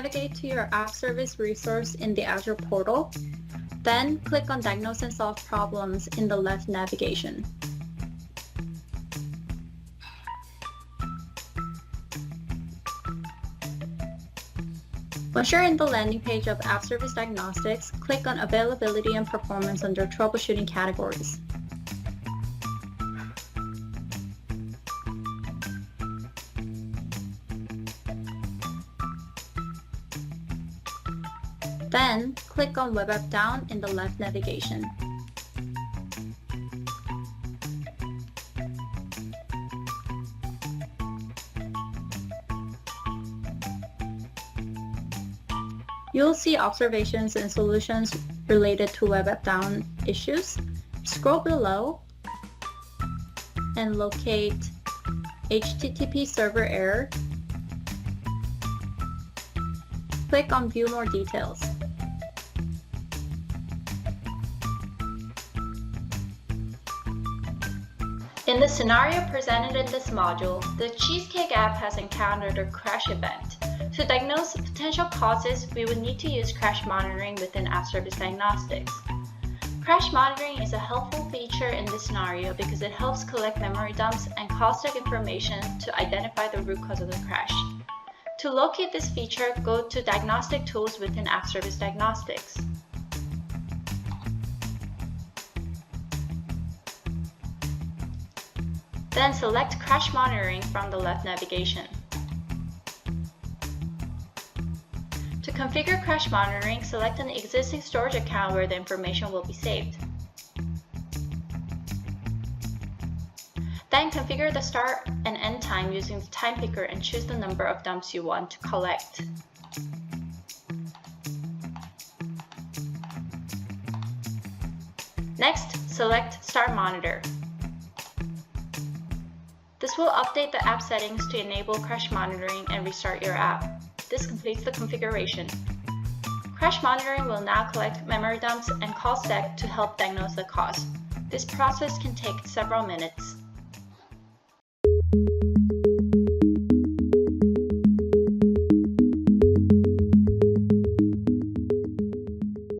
navigate to your App Service resource in the Azure portal. Then click on Diagnose and Solve Problems in the left navigation. Once you're in the landing page of App Service Diagnostics, click on Availability and Performance under Troubleshooting categories. Then, click on Web App Down in the left navigation. You'll see observations and solutions related to Web App Down issues. Scroll below and locate HTTP server error. Click on View More Details. In the scenario presented in this module, the Cheesecake app has encountered a crash event. To diagnose the potential causes, we would need to use crash monitoring within App Service Diagnostics. Crash monitoring is a helpful feature in this scenario because it helps collect memory dumps and cause-tag information to identify the root cause of the crash. To locate this feature, go to Diagnostic Tools within App Service Diagnostics. Then select Crash Monitoring from the left navigation. To configure Crash Monitoring, select an existing storage account where the information will be saved. Then configure the start and end time using the time picker and choose the number of dumps you want to collect. Next, select Start Monitor. This will update the app settings to enable crash monitoring and restart your app. This completes the configuration. Crash monitoring will now collect memory dumps and cause-tag to help diagnose the cause. This process can take several minutes.